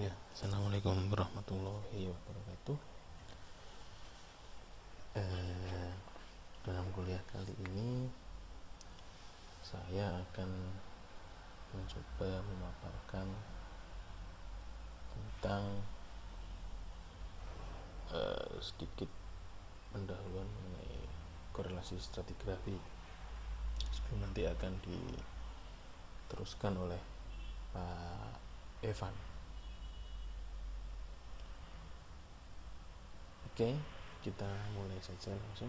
Ya, assalamualaikum warahmatullahi wabarakatuh. Dalam kuliah kali ini saya akan mencoba memaparkan tentang sedikit pendahuluan mengenai korelasi stratigrafi, sebelum nanti akan diteruskan oleh Pak Evan. Oke, kita mulai saja langsung.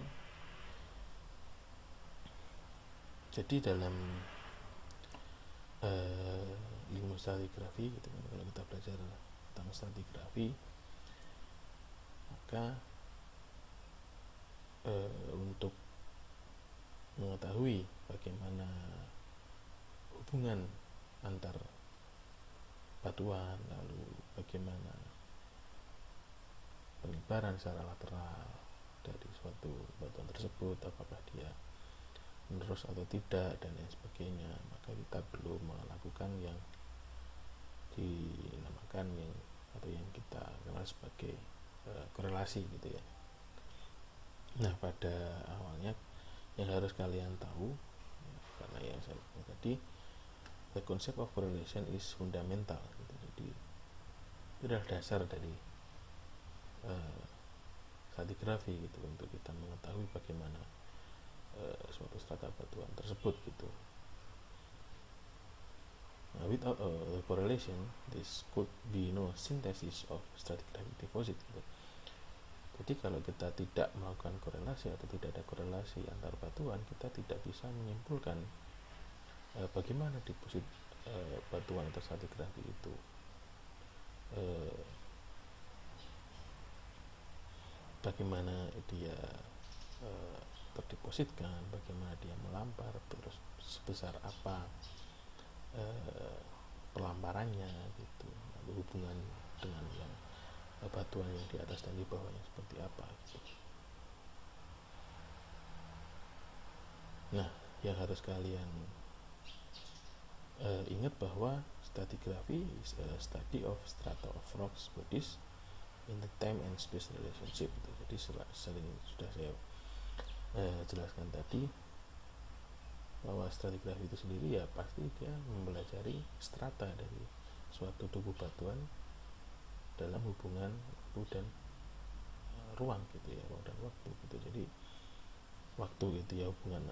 Jadi dalam ilmu stratigrafi gitu kan, kalau kita belajar tentang stratigrafi, maka untuk mengetahui bagaimana hubungan antar batuan, lalu bagaimana penyebaran secara lateral dari suatu batuan tersebut, apakah dia menerus atau tidak, dan lain sebagainya, maka kita perlu melakukan yang dinamakan atau yang kita kenal sebagai korelasi gitu ya. Nah, pada awalnya yang harus kalian tahu, karena yang saya bilang tadi, the concept of correlation is fundamental gitu. Jadi itu adalah dasar dari stratigrafi gitu, untuk kita mengetahui bagaimana suatu strata batuan tersebut gitu. Nah, without correlation, this could be no synthesis of stratigraphic deposit gitu. Jadi kalau kita tidak melakukan korelasi atau tidak ada korelasi antar batuan, kita tidak bisa menyimpulkan bagaimana deposit batuan atau stratigrafi itu bagaimana dia terdepositkan, bagaimana dia melampar, terus sebesar apa pelamparannya gitu, lalu hubungan dengan yang batuan yang di atas dan di bawahnya seperti apa gitu. Nah, yang harus kalian ingat bahwa stratigraphy is a study of strata of rocks bodies in the time and space relationship gitu. Jadi sering sudah saya jelaskan tadi, bahwa stratigrafi itu sendiri ya pasti dia mempelajari strata dari suatu tubuh batuan dalam hubungan waktu dan ruang gitu ya, ruang dan waktu gitu. Jadi waktu itu ya hubungan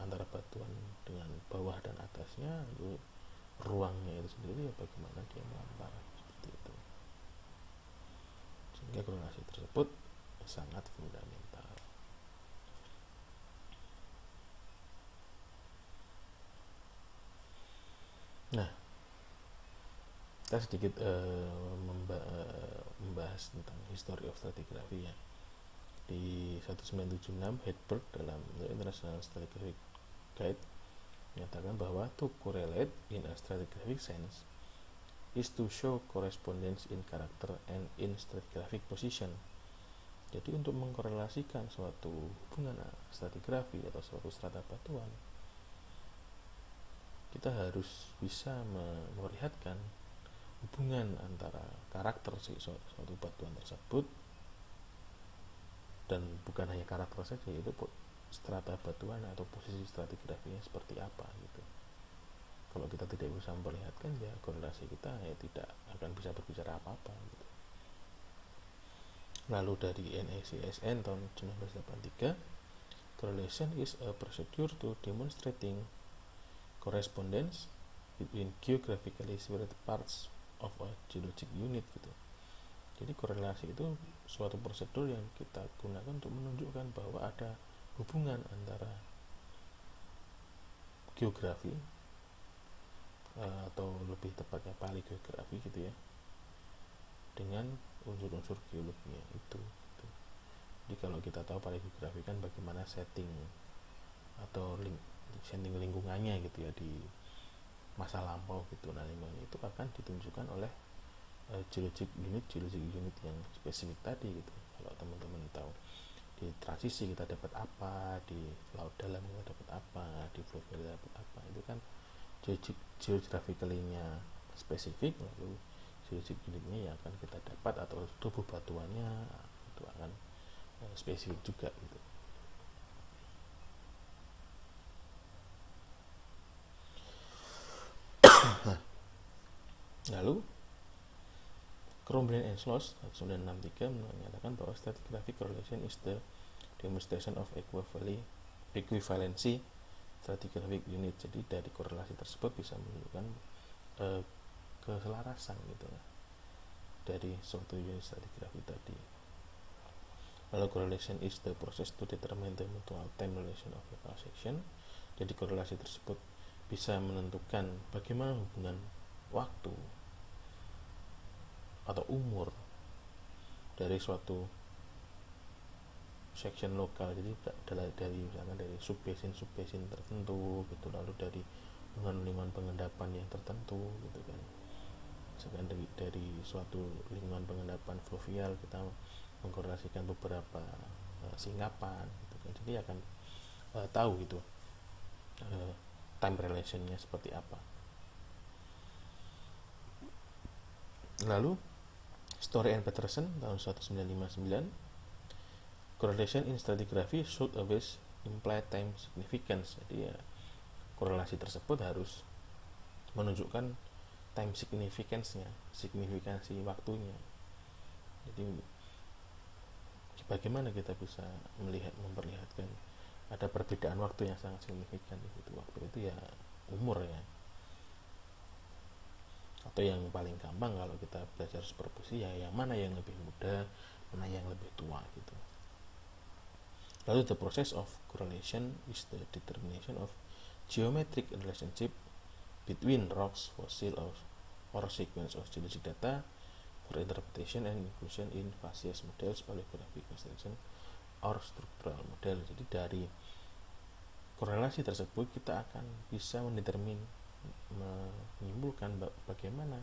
antara batuan dengan bawah dan atasnya, lalu ruangnya itu sendiri ya bagaimana dia melampar seperti itu, sehingga korelasi tersebut sangat fundamental. Nah, kita sedikit membahas tentang history of stratigraphy ya. Di 1976 Hedberg dalam The International Stratigraphic Guide menyatakan bahwa to correlate in a stratigraphic sense is to show correspondence in character and in stratigraphic position. Jadi untuk mengkorelasikan suatu hubungan stratigrafi atau suatu strata batuan, kita harus bisa memperlihatkan hubungan antara karakter suatu batuan tersebut, dan bukan hanya karakter saja, yaitu strata batuan atau posisi stratigrafinya seperti apa gitu. Kalau kita tidak bisa memperlihatkan, ya korelasi kita ya tidak akan bisa berbicara apa-apa gitu. Lalu dari NACSN tahun 1983, correlation is a procedure to demonstrating correspondence between geographically separate parts of a geologic unit gitu. Jadi korelasi itu suatu prosedur yang kita gunakan untuk menunjukkan bahwa ada hubungan antara geografi atau lebih tepatnya paleogeografi gitu ya, dengan unsur-unsur geologinya itu gitu. Jadi kalau kita tahu paleogeografi kan bagaimana setting atau setting lingkungannya gitu ya di masa lampau gitu. Nah, lingkungan itu akan ditunjukkan oleh geologic unit yang spesifik tadi gitu. Kalau teman-teman tahu di transisi kita dapat apa, di laut dalam kita dapat apa, di flood kita dapat apa, itu kan geographically-nya spesifik, lalu geologic unitnya yang akan kita dapat atau tubuh batuannya itu akan spesifik juga gitu. Lalu Crombrand and Schloss 1963 menyatakan bahwa stratigraphic correlation is the demonstration of equivalency stratigraphic unit. Jadi dari korelasi tersebut bisa menunjukkan keselarasan gitu ya, dari suatu unit stratigrafi tadi. Lalu correlation is the process to determine the mutual time relation of a cross section. Jadi korelasi tersebut bisa menentukan bagaimana hubungan waktu atau umur dari suatu section lokal. Jadi dari misalkan dari subbasin tertentu gitu, lalu dari lingkungan pengendapan yang tertentu gitu kan. Misalkan dari suatu lingkungan pengendapan fluvial kita mengkorelasikan beberapa singkapan gitu kan. Jadi akan tahu gitu time relationnya seperti apa. Lalu Story and Peterson tahun 1959, correlation in stratigraphy should always imply time significance. Jadi ya, korelasi tersebut harus menunjukkan time significance-nya, signifikansi waktunya. Jadi bagaimana kita bisa memperlihatkan ada perbedaan waktu yang sangat signifikan di situ. Waktu itu ya umur ya. Atau yang paling gampang kalau kita belajar superposisi ya yang mana yang lebih muda, mana yang lebih tua gitu. Lalu the process of correlation is the determination of geometric relationship between rocks, fossil or sequence of geologic data for interpretation and inclusion in facies models, polygraphic construction or structural model. Jadi dari korelasi tersebut kita akan bisa menyimpulkan bagaimana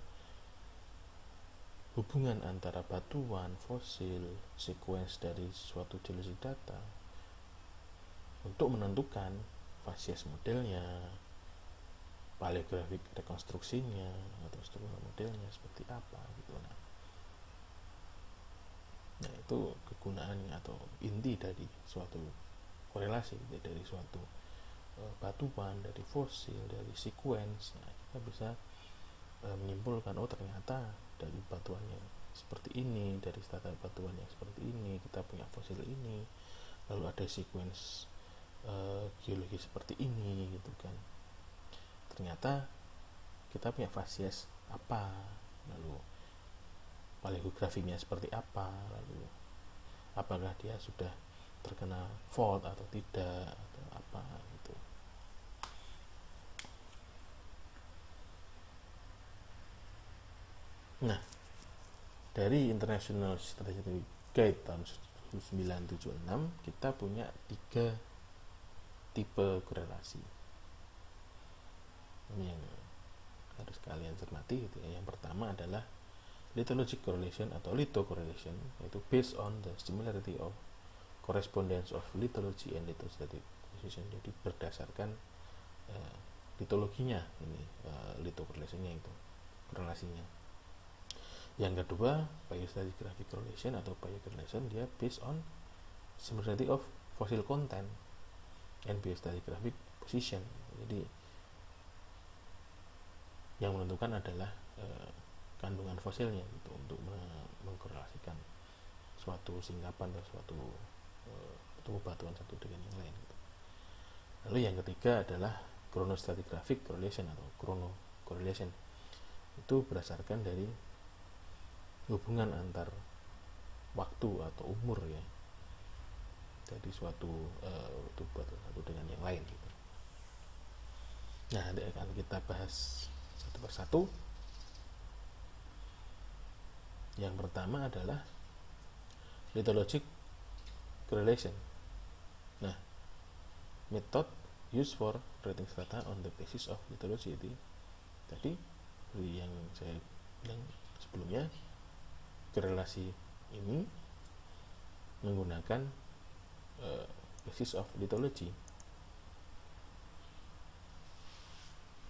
hubungan antara batuan, fosil, sequence dari suatu geologic data untuk menentukan facies modelnya, paleografik rekonstruksinya atau struktural modelnya seperti apa gitu. Nah itu kegunaannya atau inti dari suatu korelasi, dari suatu batuan, dari fosil, dari sequence. Nah, kita bisa menyimpulkan oh ternyata dari batuan yang seperti ini, dari strata batuan yang seperti ini kita punya fosil ini, lalu ada sequence geologi seperti ini gitu kan. Ternyata kita punya facies apa, lalu paleografinya seperti apa, lalu apakah dia sudah terkena fault atau tidak atau apa gitu. Nah, dari International Statistical Guide tahun 1976 kita punya 3 tipe korelasi. Ini yang harus kalian cermati gitu ya. Yang pertama adalah lithologic correlation atau litho correlation, yaitu based on the similarity of correspondence of lithology and lithostatic position. Jadi berdasarkan litologinya ini litho correlationnya itu korelasinya. Yang kedua, biostratigraphic correlation atau biocorrelation, dia based on similarity of fossil content and biostratigraphic position. Jadi yang menentukan adalah kandungan fosilnya gitu, untuk mengkorelasikan suatu singkapan atau suatu tubuh batuan satu dengan yang lain gitu. Lalu yang ketiga adalah chronostratigraphic correlation atau chrono correlation. Itu berdasarkan dari hubungan antar waktu atau umur ya dari suatu tubuh batuan satu dengan yang lain gitu. Nah, akan kita bahas satu persatu. Yang pertama adalah lithologic correlation. Nah, method used for rating strata on the basis of lithology. Tadi yang saya bilang sebelumnya, korelasi ini menggunakan basis of lithology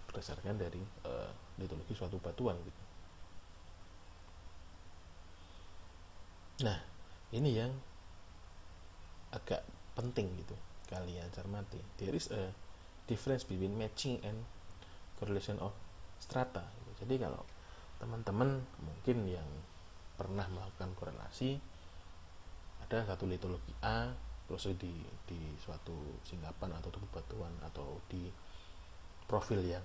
berdasarkan dari lithologi suatu batuan gitu. Nah, ini yang agak penting gitu kalian cermati. There is a difference between matching and correlation of strata. Jadi kalau teman-teman mungkin yang pernah melakukan korelasi, ada satu litologi A, terus di suatu singkapan atau tubuh batuan atau di profil yang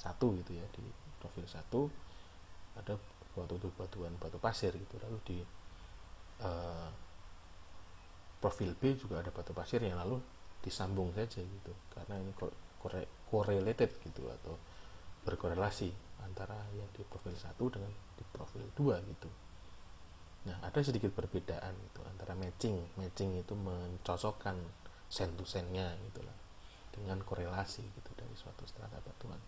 satu gitu ya, di profil satu ada suatu tubuh batuan batu pasir gitu, lalu di profil B juga ada batu pasir yang lalu disambung saja gitu, karena ini correlated gitu atau berkorelasi antara yang di profil 1 dengan di profil 2 gitu. Nah, ada sedikit perbedaan itu antara matching itu mencocokkan sen to sennya gitu lah, dengan korelasi gitu dari suatu strata batuan.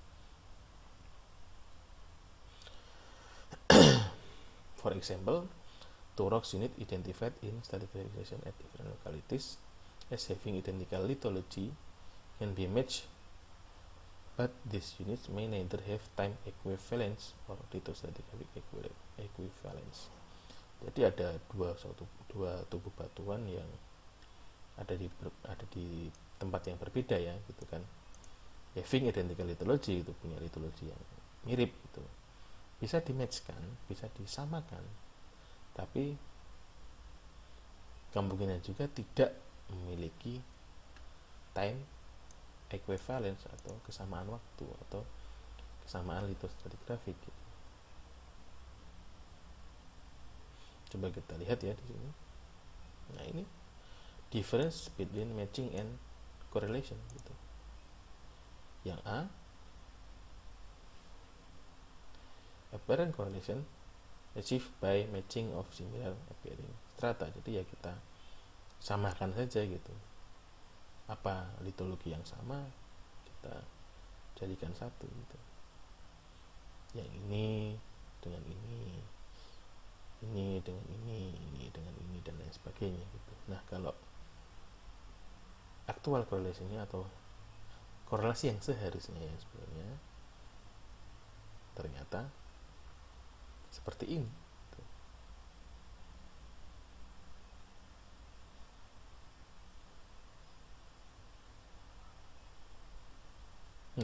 For example, two rocks unit identified in stratigraphication at different localities as having identical lithology can be matched, but these units may neither have time equivalence or lithostratigraphic equivalence. Jadi ada dua tubuh batuan yang ada di tempat yang berbeda ya gitu kan, having identical lithology, itu punya lithology yang mirip gitu, bisa dimatchkan, bisa disamakan, tapi kemungkinan juga tidak memiliki time equivalence atau kesamaan waktu atau kesamaan lithostratigraphic gitu. Coba kita lihat ya di sini. Nah, ini difference between matching and correlation gitu. Yang A, apparent correlation achieved by matching of similar appearing strata. Jadi ya kita samakan saja gitu, apa litologi yang sama kita jadikan satu gitu, yang ini dengan ini dengan ini dengan ini dan lain sebagainya gitu. Nah, kalau aktual korelasinya atau korelasi yang seharusnya ya sebenarnya ternyata seperti ini gitu.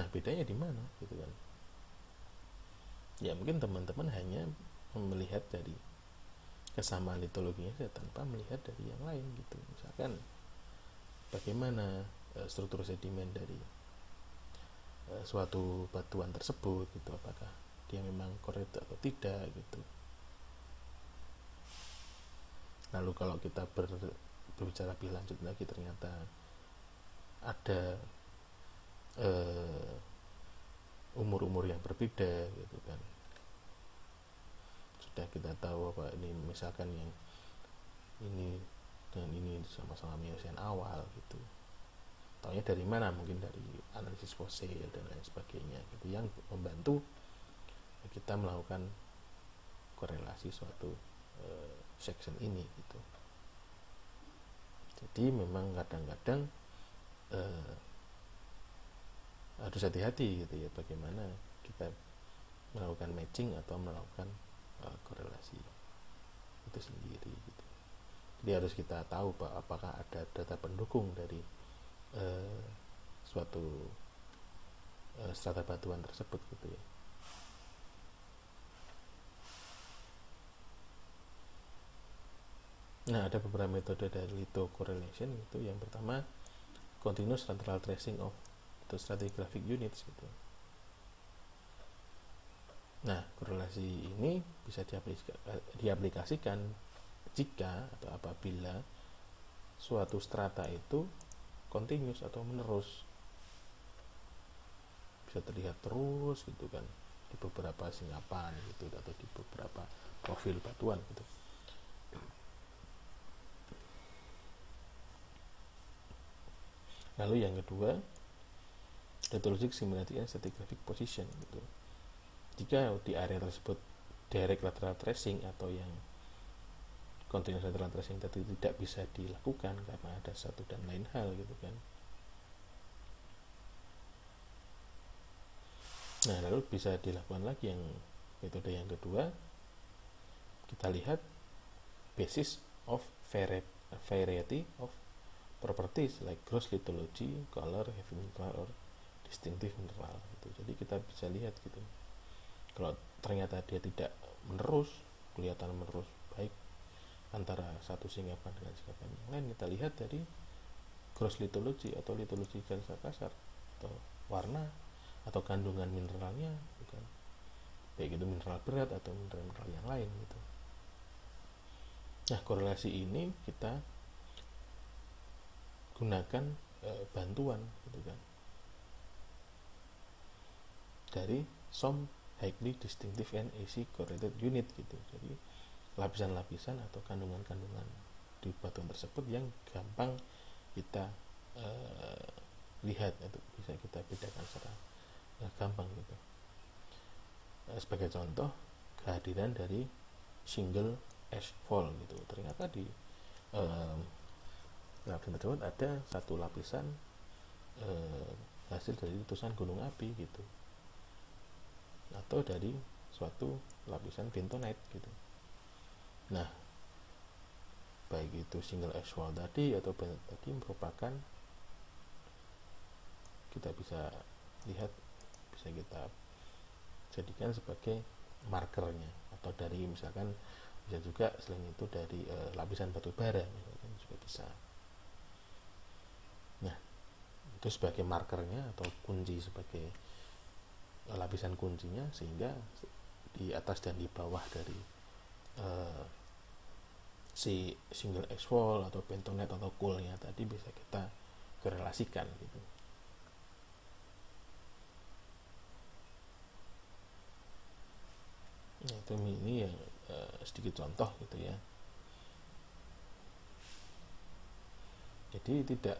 Nah, bedanya di mana gitu kan? Ya mungkin teman-teman hanya melihat dari kesamaan litologinya saja tanpa melihat dari yang lain gitu. Misalkan bagaimana struktur sedimen dari suatu batuan tersebut gitu, apakah dia memang korelatif atau tidak gitu. Lalu kalau kita berbicara lebih lanjut lagi, ternyata ada umur-umur yang berbeda gitu kan. Sudah kita tahu apa ini, misalkan yang ini dengan ini sama-sama Miocene awal gitu. Taunya dari mana? Mungkin dari analisis fosil dan lain sebagainya gitu, yang membantu kita melakukan korelasi suatu section ini gitu. Jadi memang kadang-kadang harus hati-hati gitu ya, bagaimana kita melakukan matching atau melakukan korelasi itu sendiri gitu. Jadi harus kita tahu apakah ada data pendukung dari suatu strata batuan tersebut gitu ya. Nah, ada beberapa metode dari lithocorrelation itu. Yang pertama, continuous lateral tracing of stratigraphic units gitu. Nah, korelasi ini bisa diaplikasikan jika atau apabila suatu strata itu continuous atau menerus, bisa terlihat terus gitu kan di beberapa singkapan gitu atau di beberapa profil batuan gitu. Lalu yang kedua, lithologic similarity and stratigraphic position gitu. Jika di area tersebut direct lateral tracing atau yang continuous lateral tracing tadi tidak bisa dilakukan karena ada satu dan lain hal gitu kan. Nah, lalu bisa dilakukan lagi yang metode yang kedua. Kita lihat basis of variety of properties like gross lithology, color, heavy mineral, or distinctive mineral gitu. Jadi kita bisa lihat gitu, kalau ternyata dia tidak menerus, kelihatan menerus baik antara satu singkapan dengan singkapan yang lain, kita lihat dari gross lithology atau lithology garis kasar, atau warna atau kandungan mineralnya, bukan baik itu mineral berat atau mineral yang lain gitu. Nah, korelasi ini kita gunakan bantuan gitu kan, dari some highly distinctive and easy correlated unit gitu. Jadi lapisan-lapisan atau kandungan-kandungan di batuan tersebut yang gampang kita lihat, itu bisa kita bedakan secara gampang gitu. Sebagai contoh, kehadiran dari single ash fall gitu. Ternyata di lapisan tersebut ada satu lapisan hasil dari letusan gunung api gitu, atau dari suatu lapisan bentonite gitu. Nah, baik itu single ash fall tadi atau bentonite tadi merupakan, kita bisa lihat, bisa kita jadikan sebagai markernya, atau dari misalkan bisa juga selain itu dari lapisan batu bara misalkan juga bisa. Nah, itu sebagai markernya atau kunci, sebagai lapisan kuncinya, sehingga di atas dan di bawah dari si single ash fall atau bentonite atau coalnya tadi bisa kita korelasikan gitu. Nah, itu ini yang sedikit contoh gitu ya. Jadi tidak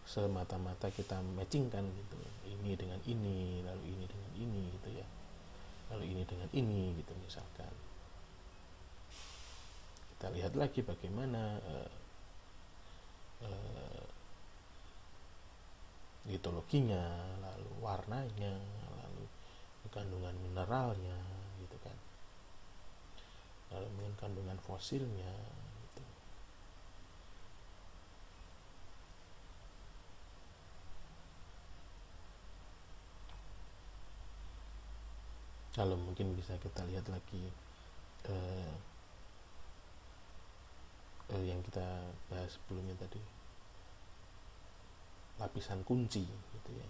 semata-mata kita matchingkan gitu, ini dengan ini, lalu ini dengan ini gitu ya, lalu ini dengan ini gitu misalkan. Kita lihat lagi bagaimana litologinya, lalu warnanya, lalu kandungan mineralnya gitu kan, lalu mungkin kandungan fosilnya gitu. Lalu mungkin bisa kita lihat lagi yang kita bahas sebelumnya tadi, lapisan kunci gitu ya.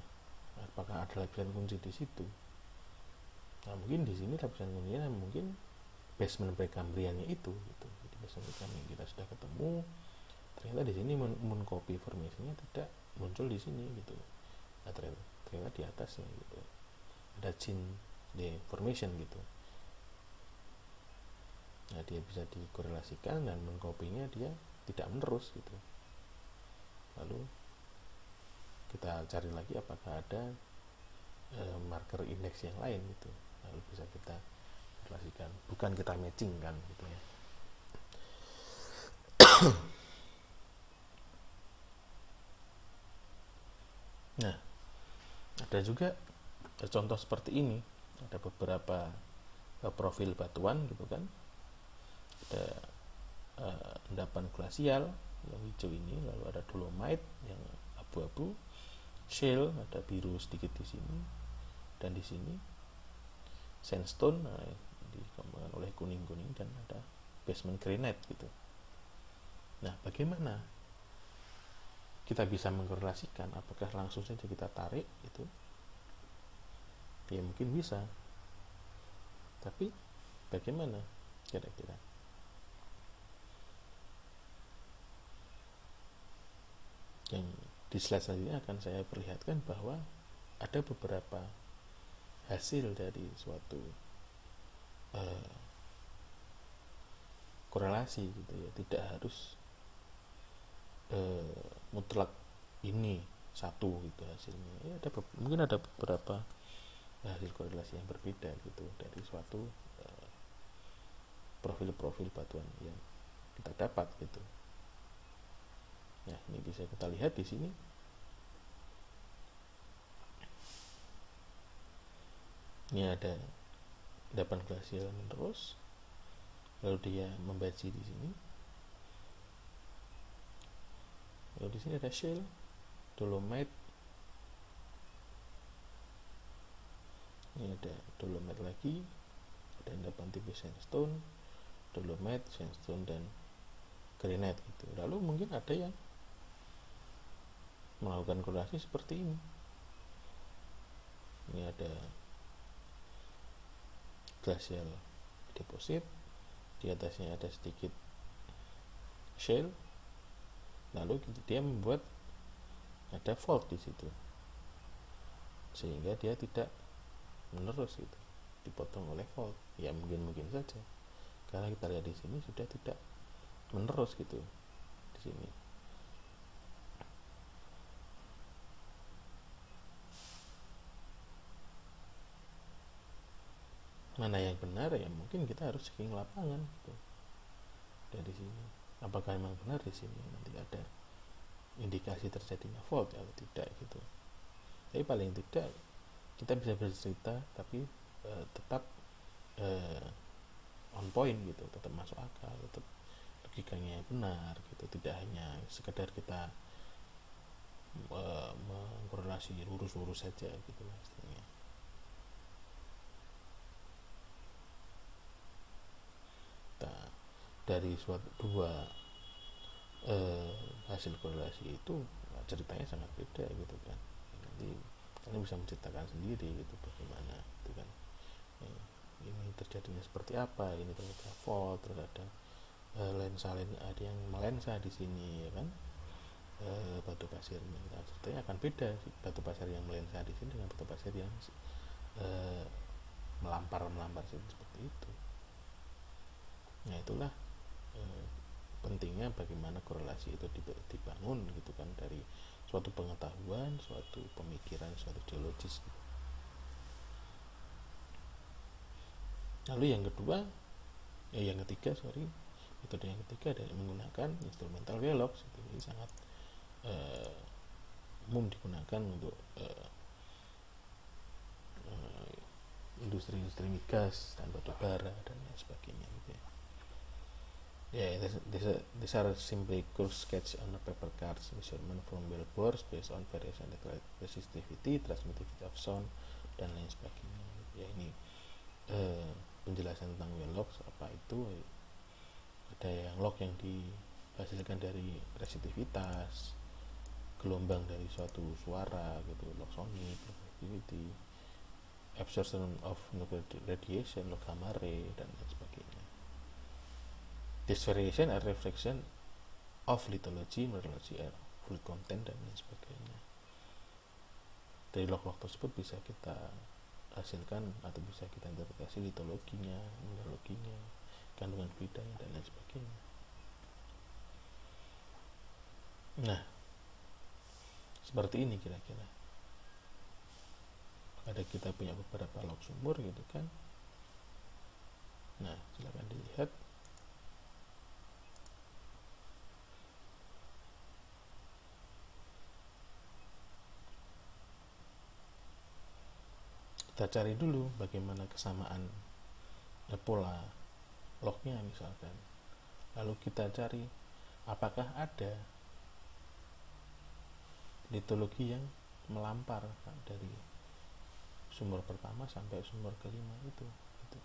Apakah ada lapisan kunci di situ? Nah, mungkin di sini lapisan kuncinya mungkin basement Precambriannya itu gitu. Jadi basement Precambrian kita sudah ketemu, ternyata di sini moon copy formasinya tidak muncul di sini gitu. Nah, ternyata di atasnya gitu ada chin formation gitu. Nah, dia bisa dikorelasikan dan mengkopinya dia tidak menerus gitu. Lalu kita cari lagi apakah ada marker indeks yang lain gitu, lalu bisa kita korelasikan, bukan kita matching kan gitu ya. Nah, ada juga contoh seperti ini, ada beberapa profil batuan gitu kan, ada endapan glasial yang hijau ini, lalu ada dolomite yang abu-abu, shale ada biru sedikit di sini, dan di sini sandstone dikembangkan oleh kuning-kuning, dan ada basement granite gitu. Nah, bagaimana kita bisa mengkorelasikan? Apakah langsung saja kita tarik itu? Ya mungkin bisa, tapi bagaimana kira-kira? Yang di slide selanjutnya akan saya perlihatkan bahwa ada beberapa hasil dari suatu korelasi gitu ya, tidak harus mutlak ini satu gitu hasilnya ya. Mungkin ada beberapa hasil korelasi yang berbeda gitu dari suatu profil-profil batuan yang kita dapat gitu. Nah, ini bisa kita lihat di sini. Ini ada endapan glasial menerus, lalu dia membaji di sini, lalu di sini ada shale, dolomite, ini ada dolomite lagi, ada endapan tipis sandstone, dolomite, sandstone, dan granite gitu. Lalu mungkin ada yang melakukan korelasi seperti ini. Ini ada glacial deposit, di atasnya ada sedikit shale, lalu dia membuat ada fault di situ, sehingga dia tidak menerus gitu, dipotong oleh fault. Ya mungkin saja, karena kita lihat di sini sudah tidak menerus gitu di sini. Mana yang benar ya mungkin kita harus checking lapangan gitu dari sini, apakah memang benar di sini nanti ada indikasi terjadinya fault atau tidak gitu. Tapi paling tidak kita bisa bercerita, tapi tetap on point gitu, tetap masuk akal, tetap logikanya benar gitu, tidak hanya sekedar kita mengkorelasi lurus-lurus saja gitu istilahnya. Nah, dari suatu dua hasil korelasi itu ceritanya sangat beda gitu kan. Nanti kalian bisa menceritakan sendiri gitu bagaimana gitu kan. Ini terjadinya seperti apa, ini ternyata fault, terus ada lensa ada yang melensa di sini ya kan. Batu pasirnya ceritanya akan beda sih, batu pasir yang melensa di sini dengan batu pasir yang melampar seperti itu. Nah itulah pentingnya bagaimana korelasi itu dibangun gitu kan, dari suatu pengetahuan, suatu pemikiran, suatu geologis gitu. Lalu yang ketiga metode yang ketiga adalah menggunakan instrumental Velox. Ini sangat umum digunakan untuk industri migas dan batu bara dan lain sebagainya gitu ya. These are simply curve sketch on a paper cards measurement from well bores based on variation resistivity, transmittivity of sound dan lain sebagainya. Ya ini penjelasan tentang well logs apa itu. Ada yang log yang dihasilkan dari resisitivitas, gelombang dari suatu suara gitu, log sonic, log activity, absorption of nuclear radiation, log gamma ray dan lain sebagainya. This variation are reflection of lithology, mineralogy, fluid content dan lain sebagainya. Dari log-log tersebut bisa kita hasilkan atau bisa kita interpretasi lithologinya, mineraloginya, kandungan fluidanya dan lain sebagainya. Nah, seperti ini kira-kira. Ada kita punya beberapa log sumur gitu kan. Nah, silakan dilihat. Kita cari dulu bagaimana kesamaan pola lognya misalkan. Lalu kita cari apakah ada litologi yang melampar dari sumur pertama sampai sumur kelima itu gitu.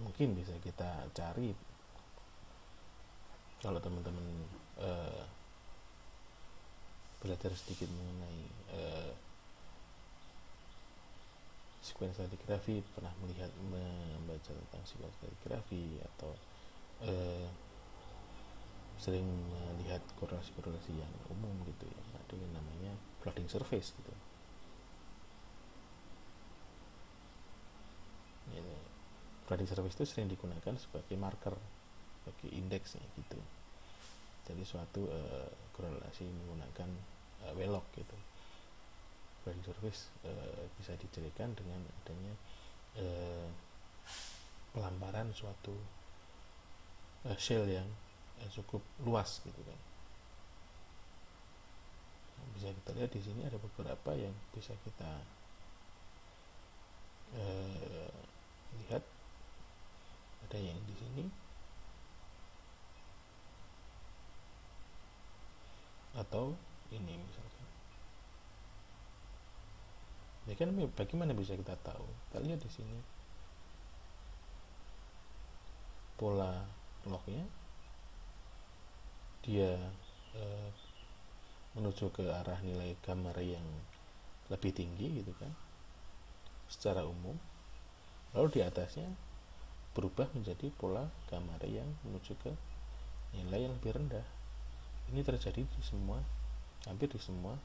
Mungkin bisa kita cari kalau teman-teman belajar sedikit mengenai sequence stratigraphy, pernah membaca tentang sequence stratigraphy atau sering melihat korelasi-korelasi yang umum gitu ya, ada yang namanya flooding surface gitu. Ini flooding surface itu sering digunakan sebagai marker, sebagai indeksnya gitu. Jadi suatu korelasi menggunakan Wheelock gitu. Flooding surface bisa dicirikan dengan adanya pelamparan suatu shell yang cukup luas gitu kan. Bisa kita lihat di sini ada beberapa yang bisa kita lihat. Ada yang di sini atau ini misalkan. Ya kan, bagaimana bisa kita tahu? Kita lihat di sini pola lognya, dia menuju ke arah nilai gamma ray yang lebih tinggi gitu kan, secara umum. Lalu di atasnya berubah menjadi pola gamma ray yang menuju ke nilai yang lebih rendah. Ini terjadi di semua, hampir di semua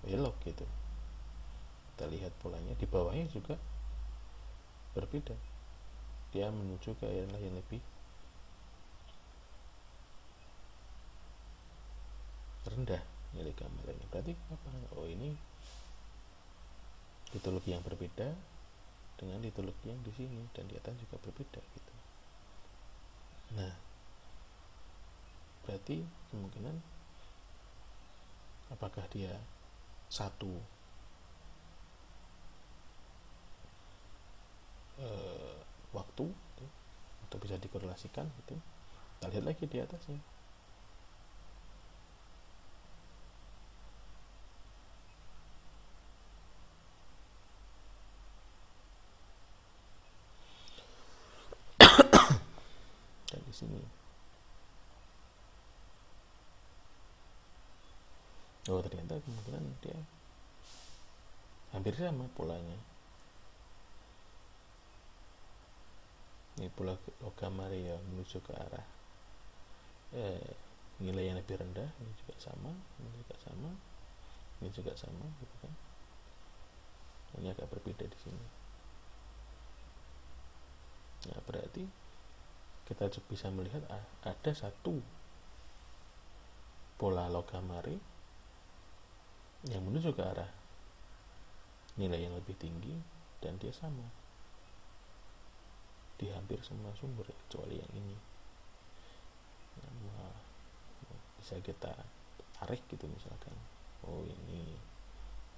belok gitu. Kita lihat polanya, di bawahnya juga berbeda, dia menuju ke nilai yang lebih rendah nilai gamma ray-nya. Berarti apa? Oh, ini litologi yang berbeda dengan litologi yang di sini, dan di atas juga berbeda gitu. Nah, berarti kemungkinan apakah dia satu waktu gitu, atau bisa dikorelasikan gitu. Kita lihat lagi di atasnya. Dan di sini, oh ternyata kemungkinan dia hampir sama polanya. Ini pola gamma ray yang menuju ke arah nilai yang lebih rendah. Ini juga sama, ini juga sama, ini juga sama gitu kan. Ini agak berbeda di sini. Nah, berarti kita bisa melihat ada satu pola log gamma ray yang menuju ke arah nilai yang lebih tinggi, dan dia sama di hampir semua sumber kecuali yang ini. Nah, bisa kita tarik gitu misalkan, oh ini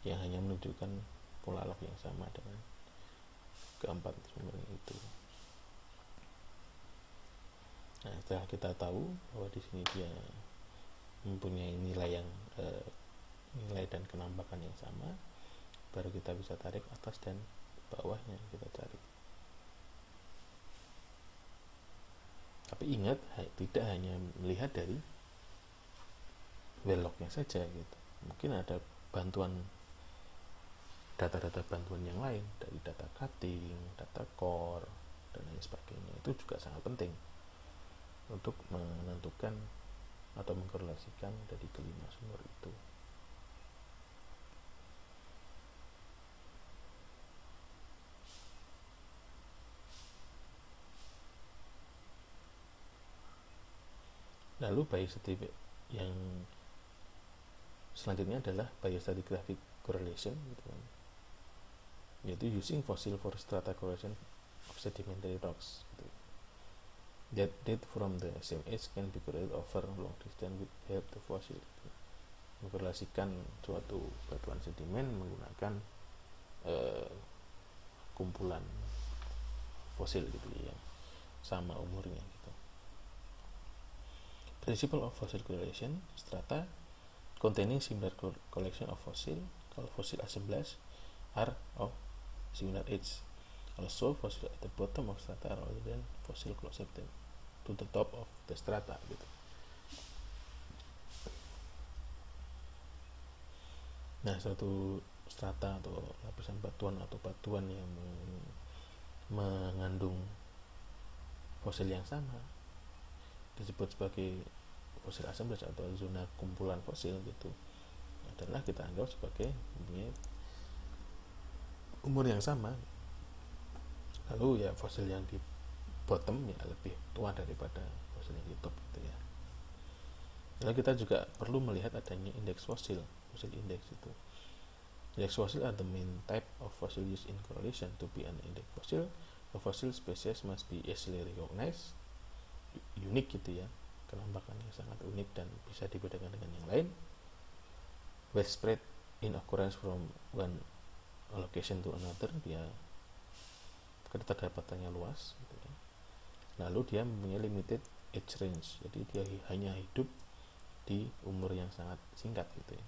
yang hanya menunjukkan pola log yang sama dengan keempat sumber itu. Nah, setelah kita tahu bahwa di sini dia mempunyai nilai yang nilai dan kenampakan yang sama, baru kita bisa tarik atas dan bawahnya, kita cari. Tapi ingat, tidak hanya melihat dari well-lognya saja gitu. Mungkin ada bantuan, data-data bantuan yang lain dari data cutting, data core, dan lain sebagainya. Itu juga sangat penting untuk menentukan atau mengkorelasikan dari kelima sumber itu. Lalu biostatic yang selanjutnya adalah biostratigraphic correlation gitu kan, yaitu using fossil for strata correlation of sedimentary rocks gitu. That date from the same age can be correlated over long distance with help the fossil gitu. Mengkorelasikan suatu batuan sedimen menggunakan kumpulan fosil gitu yang sama umurnya gitu. Principle of fossil correlation: strata containing similar collection of fossil called fossil assemblage are of similar age. Also, fossil at the bottom of strata are older than fossil closer to the top of the strata gitu. Nah, suatu strata atau lapisan batuan atau batuan yang mengandung fosil yang sama disebut sebagai fosil assemblage atau zona kumpulan fosil gitu, adalah kita anggap sebagai umur yang sama. Lalu ya fosil yang di bottom ya lebih tua daripada fosil yang di top gitu ya. Lalu kita juga perlu melihat adanya indeks fosil indeks itu. Index fossil are the main type of fossil used in correlation. To be an index fossil, a fossil species must be easily recognized, unique gitu ya, penampakannya sangat unik dan bisa dibedakan dengan yang lain. Widespread in occurrence from one location to another, dia keterdapatannya luas gitu ya. Lalu dia mempunyai limited age range, jadi dia hanya hidup di umur yang sangat singkat gitu ya.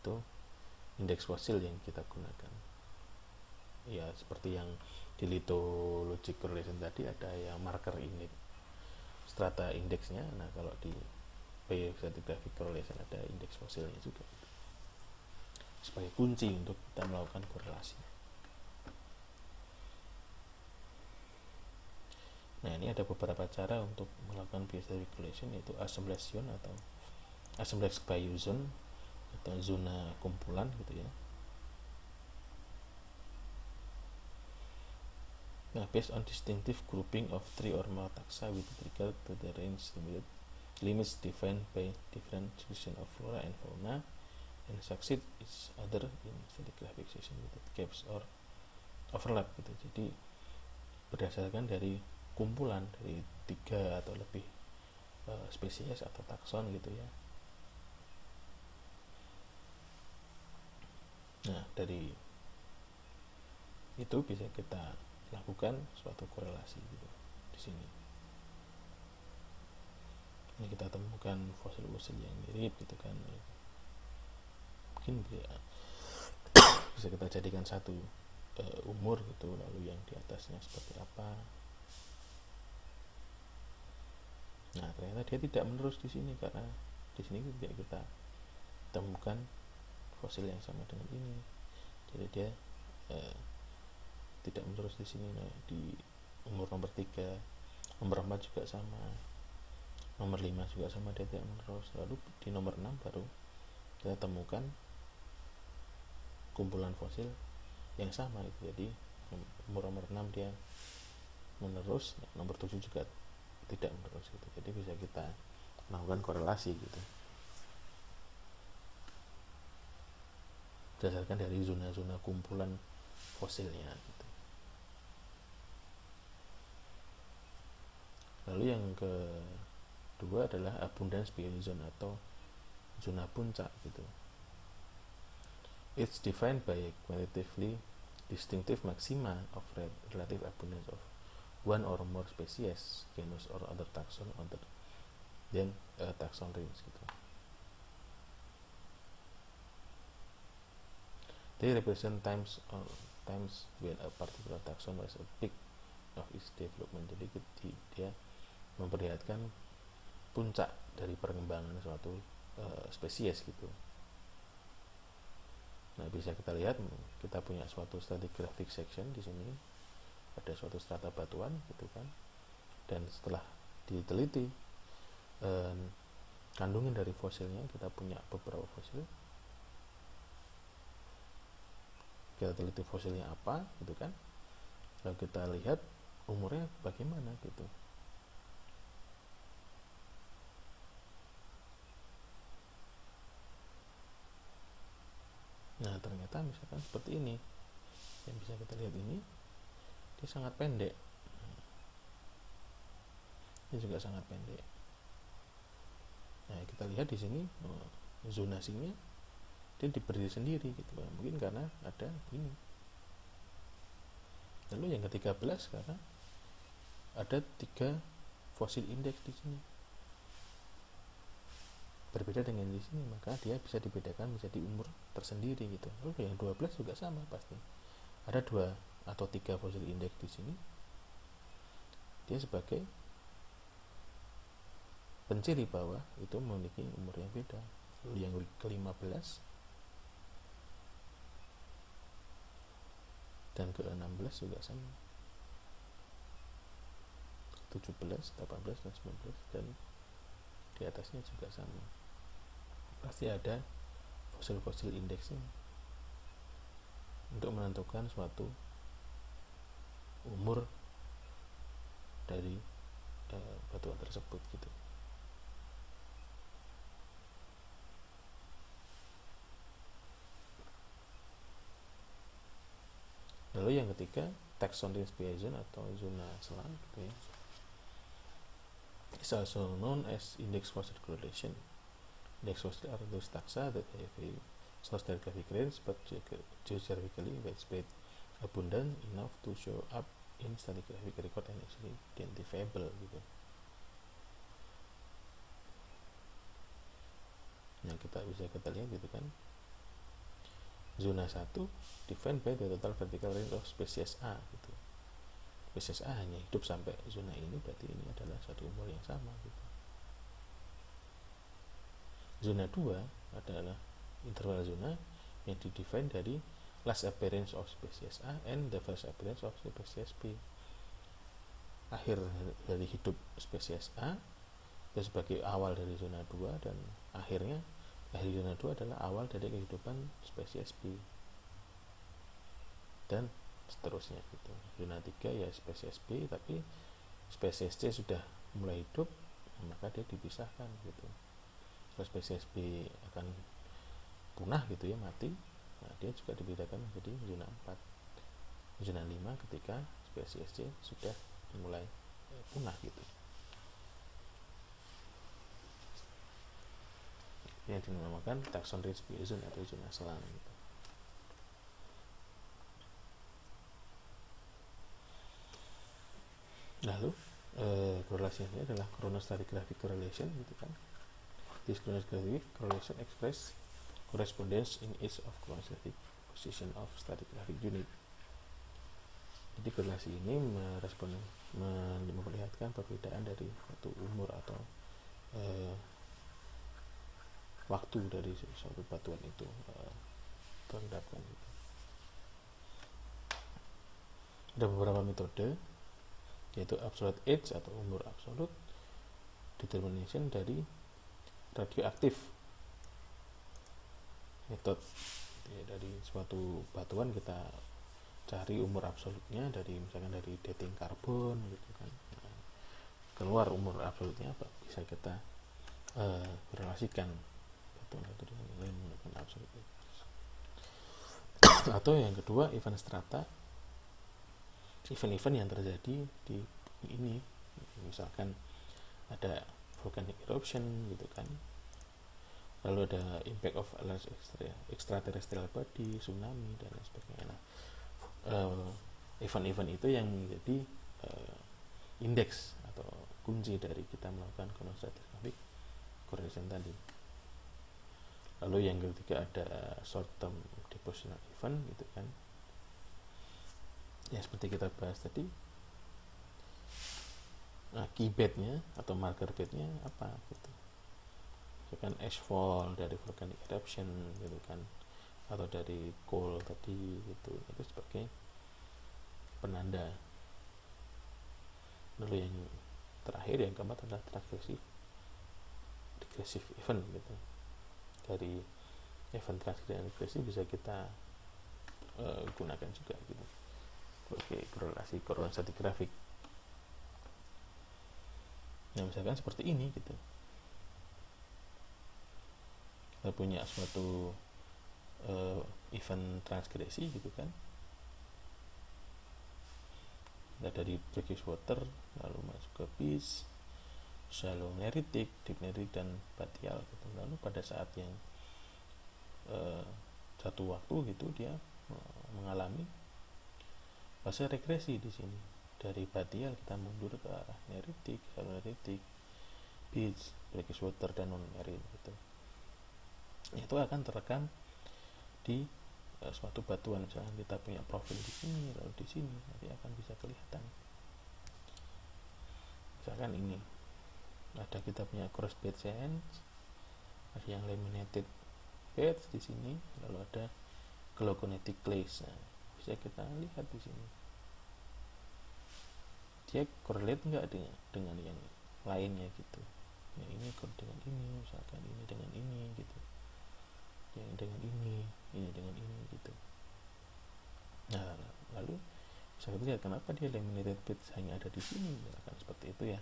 Itu indeks fosil yang kita gunakan ya, seperti yang di lithologic correlation tadi ada yang marker unit strata indeksnya. Nah kalau di biostratigraphic correlation ada indeks fosilnya juga sebagai kunci untuk kita melakukan korelasi. Nah ini ada beberapa cara untuk melakukan biostratigraphic correlation, yaitu assemblation atau assemblage by zone atau zona kumpulan gitu ya. Nah, based on distinctive grouping of three or more taxa with regard to the range limits defined by different distribution of flora and fauna and succeed each other in stratigraphic section with gaps or overlap gitu. Jadi berdasarkan dari kumpulan dari 3 atau lebih spesies atau takson gitu ya. Nah, dari itu bisa kita lakukan suatu korelasi gitu di sini. Ini kita temukan fosil-fosil yang mirip gitu kan. Mungkin bisa kita jadikan satu umur gitu, lalu yang di atasnya seperti apa. Nah, ternyata dia tidak menerus di sini karena di sini tidak kita temukan fosil yang sama dengan ini. Jadi dia tidak menerus di sini. Nah, di umur nomor 3, nomor 4 juga sama, nomor 5 juga sama, dia tidak menerus. Lalu di nomor 6 baru kita temukan kumpulan fosil yang sama itu. Jadi umur nomor 6 dia menerus, nomor 7 juga tidak menerus gitu. Jadi bisa kita melakukan korelasi gitu berdasarkan dari zona-zona kumpulan fosilnya gitu. Lalu yang kedua adalah abundance beyond zone atau zona puncak gitu. It's defined by qualitatively distinctive maxima of relative abundance of one or more species, genus or other taxon other than taxon range gitu. They represent times when a particular taxon was a peak of its development. Jadi dia memperlihatkan puncak dari perkembangan suatu spesies gitu. Nah, bisa kita lihat kita punya suatu stratigraphic section di sini. Ada suatu strata batuan gitu kan. Dan setelah diteliti kandungan dari fosilnya, kita punya beberapa fosil. Kita teliti fosilnya apa gitu kan. Lalu kita lihat umurnya bagaimana gitu. Nah, ternyata misalkan seperti ini yang bisa kita lihat ini, dia sangat pendek. Ini juga sangat pendek. Nah, kita lihat di sini zonasinya dia diberi sendiri gitu. Mungkin karena ada ini. Lalu yang ke-13 karena ada 3 fosil indeks di sini. Berbeda dengan di sini, maka dia bisa dibedakan menjadi umur tersendiri gitu. Lalu yang 12 juga sama pasti. Ada 2 atau 3 fosil indeks di sini. Dia sebagai penciri bahwa itu memiliki umur yang beda. Lalu yang ke-15 dan ke-16 juga sama. 17, 18, dan 19 dan di atasnya juga sama. Pasti ada fosil-fosil indeksnya untuk menentukan suatu umur dari batuan tersebut gitu. Lalu yang ketiga, taxon range beyond zone atau zona selang gitu ya. is also known as index forward correlation. Index forwards are those taxa that have a source stratigraphic range but geographically widespread, abundant enough to show up in stratigraphic record and actually identifiable gitu. Nah, kita lihat gitu kan. Zona 1 defined by the total vertical range of species A gitu. Spesies A hanya hidup sampai zona ini, berarti ini adalah satu umur yang sama gitu. Zona 2 adalah interval zona yang didefine dari last appearance of species A and the first appearance of species B. Akhir dari hidup spesies A itu sebagai awal dari zona 2, dan akhir zona 2 adalah awal dari kehidupan spesies B, dan seterusnya gitu. Zona 3 ya spesies B, tapi spesies C sudah mulai hidup, maka dia dipisahkan gitu. Kalau spesies B akan punah gitu ya, mati, nah dia juga dibedakan menjadi zona 4. Zona 5 ketika spesies C sudah mulai punah gitu. Yang dinamakan taxon rich zone atau zona selang gitu. Lalu korelasinya adalah chronostratigraphic correlation gitu kan. This chronostratigraphic correlation express correspondence in each of chronostatic position of stratigraphic unit. Jadi korelasi ini memperlihatkan perbedaan dari suatu umur atau waktu dari suatu batuan itu terhadapkan gitu. Ada beberapa metode, yaitu absolute age atau umur absolut, determination dari radioaktif metode. Ya, dari suatu batuan kita cari umur absolutnya dari misalkan dari dating karbon gitu kan. Nah, keluar umur absolutnya apa, bisa kita korelasikan batuan satu dengan yang lain menggunakan absolut. Atau yang kedua, event strata, event-event yang terjadi di ini, misalkan ada volcanic eruption gitu kan, lalu ada impact of large extraterrestrial body, tsunami dan lain sebagainya. Nah, event-event itu yang menjadi indeks atau kunci dari kita melakukan chronostratigraphic correlation tadi. Lalu yang ketiga ada short term depositional event gitu kan, ya seperti kita bahas tadi. Nah, key bednya atau marker bednya apa gitu, misalkan ashfall dari volcanic eruption gitu kan, atau dari coal tadi gitu, itu sebagai penanda. Lalu yang terakhir, yang keempat adalah regressive event gitu. Dari event transgresif dan regresi bisa kita gunakan juga gitu sebagai korelasi chronostratigraphic. Nah, misalkan seperti ini gitu, kita punya suatu event transgresi gitu kan, kita dari brackish water lalu masuk ke beach, shallow neritic, deep neritic dan batial gitu. Lalu pada saat yang satu waktu gitu dia mengalami fase regresi di sini. Dari batial kita mundur ke arah neritic, shallow neritic, beach, brackish water dan non marine gitu. Itu akan terekam di suatu batuan. Misalnya kita punya profil di sini lalu di sini, nanti akan bisa kelihatan. Misalkan ini ada kita punya cross bed sands, ada yang laminated beds di sini, lalu ada glauconitic clays. Nah, bisa kita lihat di sini dia correlate nggak dengan yang lainnya gitu. Yang ini dengan ini, misalkan ini dengan ini gitu, yang dengan ini dengan ini gitu. Nah, lalu bisa kita lihat kenapa dia laminated beds hanya ada di sini, misalkan seperti itu ya.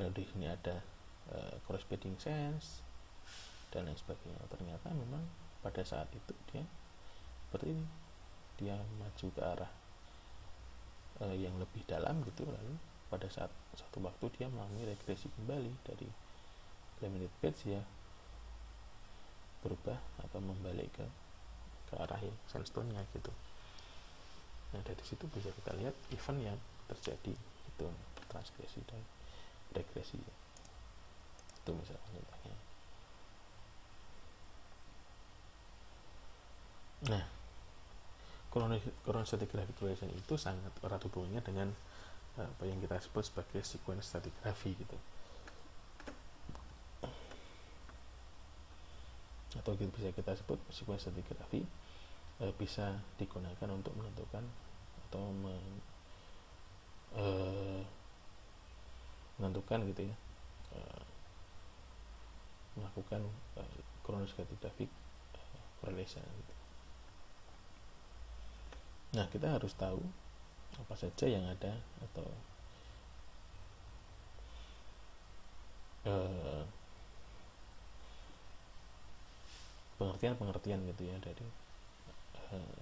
Lalu di sini ada cross bedding sands dan lain sebagainya. Ternyata memang pada saat itu dia seperti ini, dia maju ke arah yang lebih dalam gitu, lalu pada saat suatu waktu dia mengalami regresi kembali dari limited page, ya berubah atau membalik ke arah sandstone-nya gitu. Nah dari situ bisa kita lihat event yang terjadi itu transgresi dan regresi itu misalnya contohnya. Nah chronostratigraphic correlation itu sangat erat hubungannya dengan apa yang kita sebut sebagai sequence stratigraphy gitu, atau bisa kita sebut sequence stratigraphy bisa digunakan untuk menentukan atau menentukan gitu ya, melakukan chronostratigraphic correlation gitu. Nah kita harus tahu apa saja yang ada atau pengertian gitu ya dari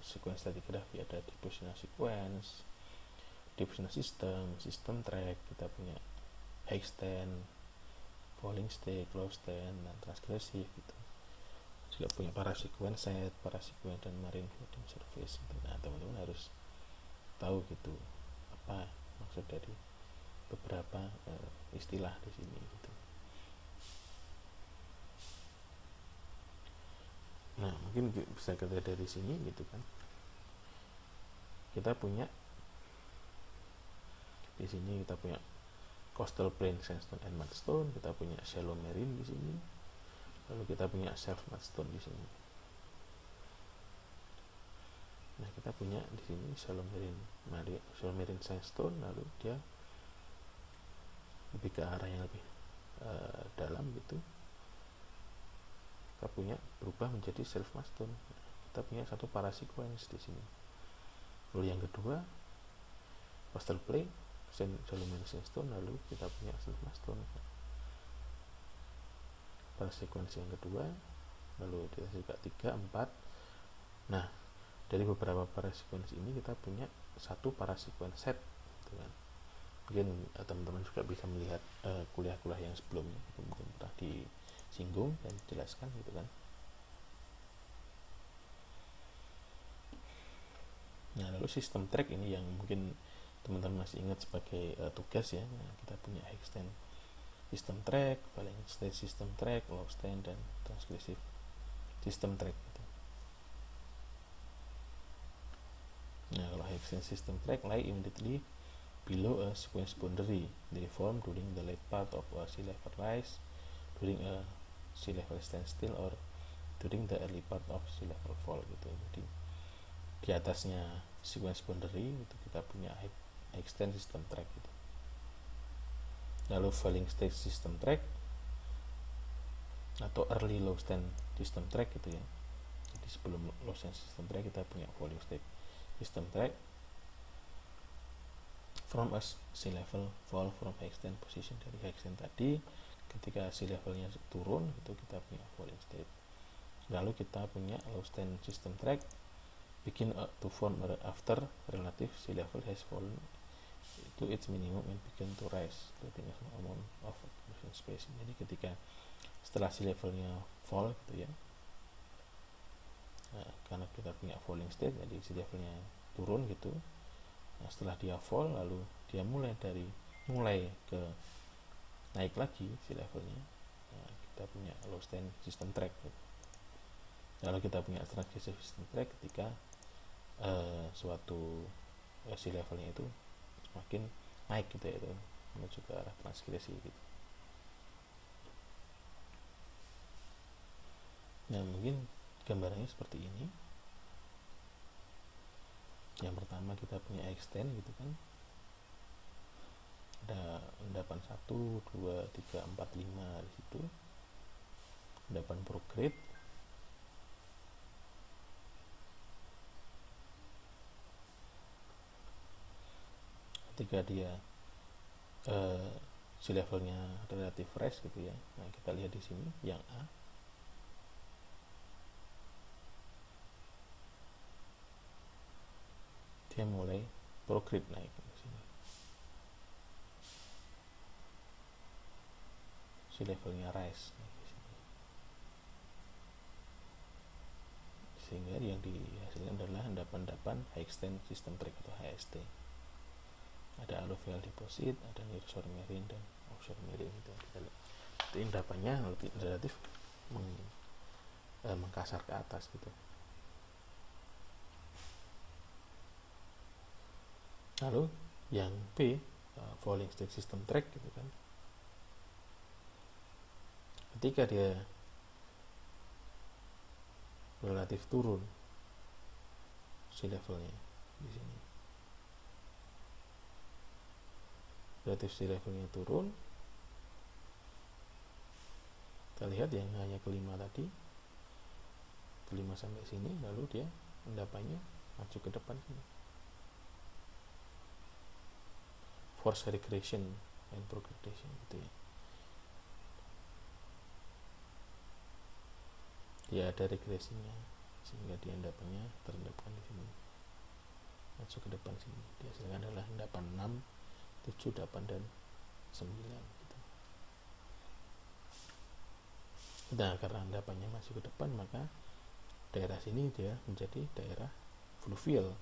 sequence stratigraphy. Ada diffusional sequence, diffusional system track, kita punya extend, falling state, low stand, dan transgressive gitu. Juga punya parasequence set, parasequence, dan marine floating surface gitu. Nah teman-teman harus tahu gitu apa maksud dari beberapa istilah di sini gitu. Nah mungkin bisa kita dari sini gitu kan, kita punya di sini kita punya coastal plain sandstone and mudstone, kita punya shallow marine di sini, lalu kita punya shelf mudstone di sini. Nah kita punya di sini shallow marine sandstone, lalu dia lebih ke arah yang lebih dalam gitu. Kita punya berubah menjadi shelf mudstone. Kita punya satu parasequence di sini. Lalu yang kedua coastal plain shallow marine sandstone, lalu kita punya shelf mudstone. Parasequence yang kedua, lalu kita juga 3, 4. Nah dari beberapa parasequence ini kita punya satu parasequence set gitu kan. Mungkin teman-teman juga bisa melihat kuliah-kuliah yang sebelumnya itu mungkin pernah disinggung dan dijelaskan gitu kan. Nah lalu sistem track ini yang mungkin teman-teman masih ingat sebagai tugas ya. Nah, kita punya extend system track, falling state system track, low stand, dan transgressive system track gitu. Nah kalau extend system track lie immediately below a sequence boundary. They form during the late part of a sea level rise, during a sea level standstill, or during the early part of sea level fall gitu. Jadi di atasnya sequence boundary itu kita punya extend system track gitu. Lalu falling state system track atau early low stand system track gitu ya. Jadi sebelum low stand system track kita punya falling state system track. From a sea level fall from extend position, dari extend tadi ketika sea levelnya turun itu kita punya falling state. Lalu kita punya low stand system track begin to form after relative sea level has fallen to its minimum and begin to rise leaving a small amount of ocean space. Jadi ketika setelah sea levelnya fall gitu ya, nah, karena kita punya falling state jadi sea levelnya turun gitu. Nah, setelah dia fall lalu dia mulai ke naik lagi sea levelnya, nah, kita punya low stand system track gitu. Lalu kita punya transgressive system track ketika suatu sea levelnya itu semakin naik gitu ya, itu menuju ke arah transgresi gitu. Nah mungkin gambarannya seperti ini. Yang pertama kita punya extend gitu kan, ada endapan 1, 2, 3, 4, 5 di situ. Endapan prograde, ketika dia sea levelnya relatif fresh gitu ya. Nah kita lihat di sini yang A, dia mulai prograde naik di sini. si levelnya rise sehingga yang dihasilkan adalah endapan high extent system track atau HST. Ada alluvial deposit, ada nearshore marine dan offshore marine itu endapannya relatif mengkasar ke atas gitu. Lalu yang B, falling stage system track gitu kan, ketika dia relatif turun sea levelnya di sini, relatif sea levelnya turun, kita lihat yang hanya kelima tadi, kelima sampai sini, lalu dia endapannya maju ke depan sini, force regression and progression gitu ya. Dia ada regresinya sehingga dia endapannya terendapkan di sini, maju ke depan sini. Dihasilkan adalah endapan 6, 7, 8 dan 9 gitu. Nah, karena endapannya masuk ke depan, maka daerah sini dia menjadi daerah fluvial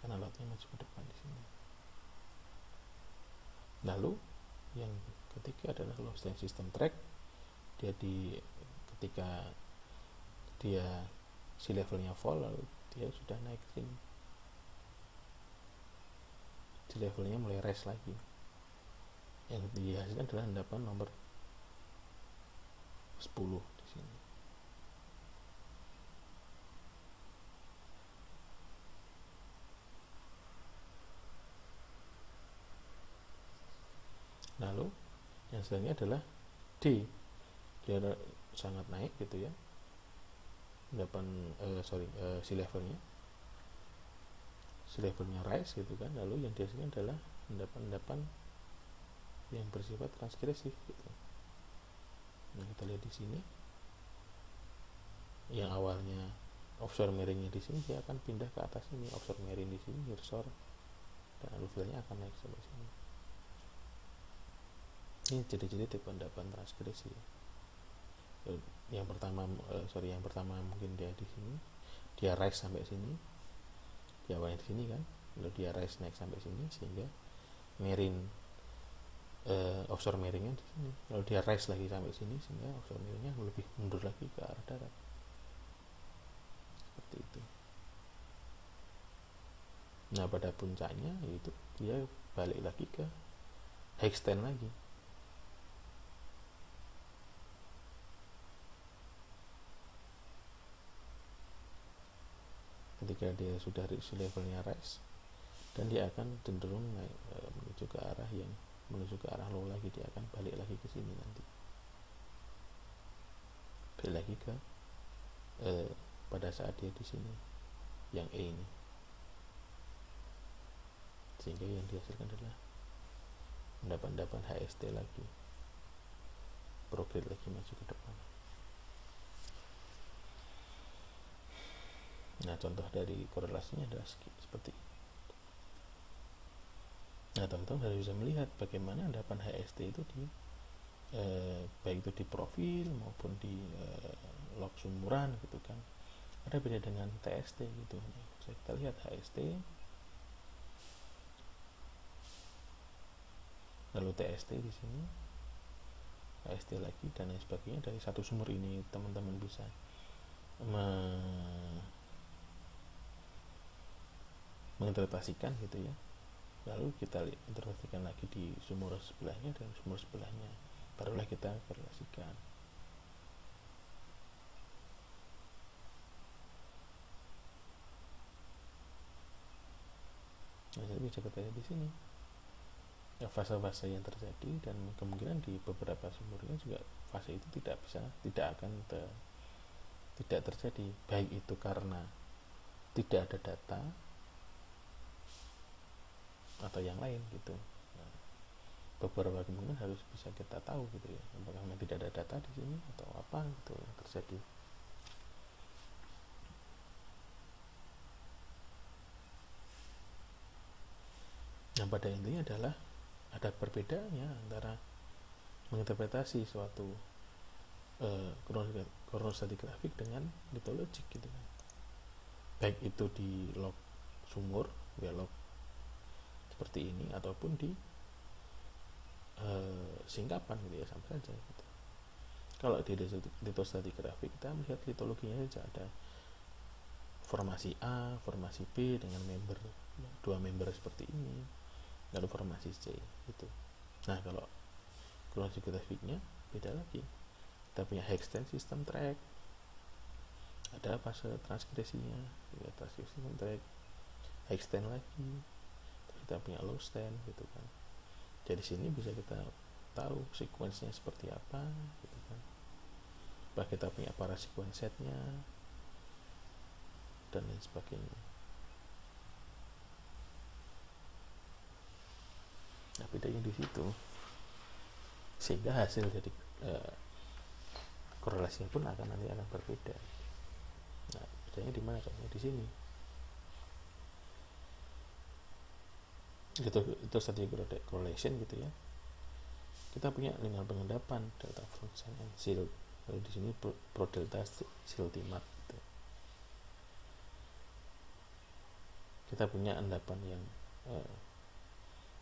karena lautnya maju ke depan di sini. Lalu yang ketiga adalah low stand system track. Ketika dia sea levelnya fall, lalu dia sudah naik ke sini, sea levelnya mulai rise lagi. Yang dihasilkan adalah endapan nomor 10 di sini. Lalu yang selanjutnya adalah D, dia sangat naik gitu ya, sea levelnya rise gitu kan. Lalu yang dihasilkan adalah endapan yang bersifat transgresif gitu. Nah, kita lihat di sini, yang awalnya offshore marine di sini, dia akan pindah ke atas ini, offshore marine di sini, nearshore, dan alluvialnya akan naik sampai sini. Ini ciri-ciri tipe endapan transgresi. Yang pertama mungkin dia di sini, dia rise sampai sini, dia awalnya di sini kan, lalu dia rise naik sampai sini sehingga marine offshore marine-nya di sini, lalu dia rise lagi sampai sini sehingga offshore marine-nya lebih mundur lagi ke arah darat. Seperti itu. Nah, pada puncaknya itu dia balik lagi ke high stand lagi. Ketika dia sudah reach levelnya rise, dan dia akan cenderung naik menuju ke arah low lagi, dia akan balik lagi ke sini nanti, balik lagi ke pada saat dia di sini yang E ini, sehingga yang dihasilkan adalah endapan HST lagi, prograde lagi maju ke depan. Nah, contoh dari korelasinya adalah seperti ini. Nah, teman-teman harus bisa melihat bagaimana endapan HST itu baik itu di profil maupun di log sumuran gitu kan, ada beda dengan TST gitu. Nah, kita lihat HST, lalu TST di sini, HST lagi, dan lain sebagainya. Dari satu sumur ini teman-teman bisa menginterpretasikan gitu ya. Lalu kita interpretasikan lagi di sumur sebelahnya dan sumur sebelahnya, barulah kita korelasikan. Nah, jadi bisa kita lihat di sini ya, fase-fase yang terjadi, dan kemungkinan di beberapa sumurnya juga fase itu tidak terjadi, baik itu karena tidak ada data atau yang lain gitu. Nah, beberapa kemungkinan harus bisa kita tahu gitu ya, apakah memang tidak ada data di sini atau apa gitu yang terjadi. Nah, pada intinya adalah ada perbedaannya antara menginterpretasi suatu kronostratigrafik dengan litologik gitu kan, baik itu di log sumur ya, log seperti ini, ataupun di singkapan gitu ya, sama saja gitu. Kalau di litostratigrafik kita melihat litologinya saja, ada formasi A, formasi B dengan dua member seperti ini, lalu formasi C itu. Nah, kalau kronografiknya beda lagi, kita punya hextend system track, ada fase transgresinya ya, transgresi system track, hextend lagi, terus kita punya low stand gitu kan. Jadi sini bisa kita tahu sequence-nya seperti apa gitu kan. Bahkan kita punya para sequence set-nya dan lain sebagainya. Nah, bedanya di situ, sehingga hasil dari korelasinya pun akan berbeda. Nah, bedanya di mana? Contohnya di sini. Itu statistical correlation gitu ya. Kita punya linear pengendapan delta function and shield. Lalu di sini pro delta siltimat gitu. Kita punya endapan yang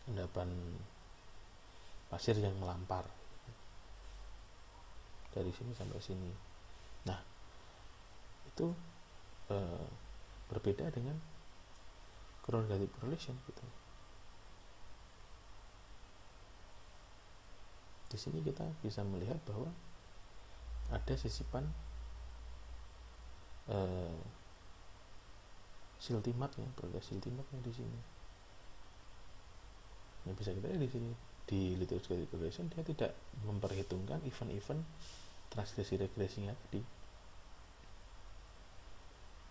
endapan pasir yang melampar dari sini sampai sini. Nah, itu berbeda dengan chronographically correlation gitu. Di sini kita bisa melihat bahwa ada sisipan siltimatnya, produk siltimatnya di sini. Nah, bisa kita lihat di sini di lithospheric correlation dia tidak memperhitungkan event-event transgresi regresinya tadi.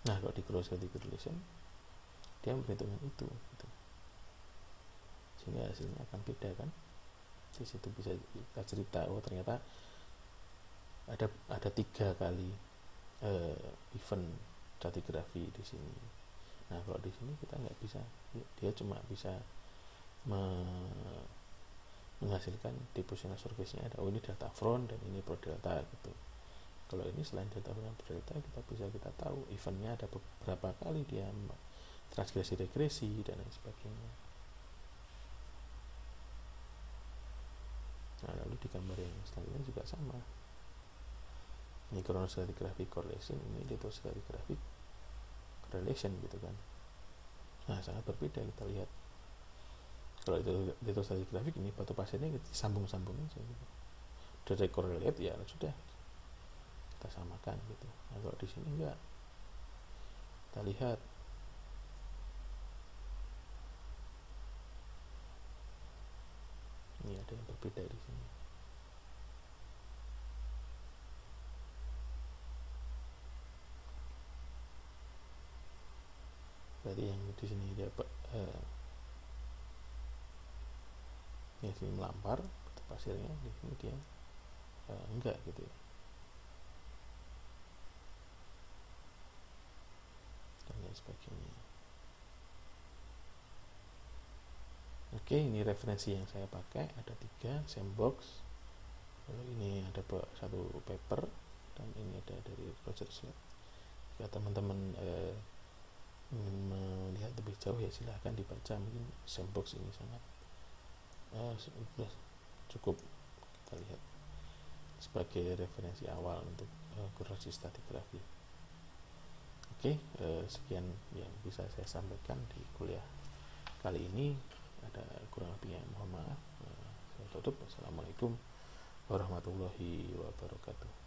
Nah, kalau di chronospheric correlation dia memperhitungkan itu gitu. Sehingga hasilnya akan beda kan. Di situ bisa kita cerita, oh ternyata ada 3 kali event stratigrafi di sini. Nah, kalau di sini kita nggak bisa, dia cuma bisa menghasilkan depositional surface-nya ada, oh ini delta front dan ini pro delta gitu. Kalau ini selain delta front dan pro delta, kita tahu eventnya ada beberapa kali dia transgresi regresi dan lain sebagainya. Nah, lalu di gambar yang selanjutnya juga sama. Ini chronostratigraphic correlation, ini lithostratigraphic correlation gitu kan. Nah, sangat berbeda kita lihat. Kalau itu lithostratigraphic, ini batu pasirnya kita sambung-sambung aja gitu. Direct correlate ya sudah kita samakan gitu. Nah, kalau di sini enggak. Kita lihat ini ada yang berbeda di sini. Berarti yang di sini dia yang sini melampar batu pasirnya, di sini dia enggak gitu ya. Dan lain sebagainya. Oke, ini referensi yang saya pakai ada 3, Sandbox, lalu ini ada 1 paper, dan ini ada dari Roger Slade. Jika teman-teman ingin melihat lebih jauh ya silahkan dibaca, mungkin Sandbox ini sangat sudah cukup kita lihat sebagai referensi awal untuk korelasi stratigrafi. Oke, sekian yang bisa saya sampaikan di kuliah kali ini. Ada kurang lebihnya mohon maaf. Saya tutup. Wassalamualaikum warahmatullahi wabarakatuh.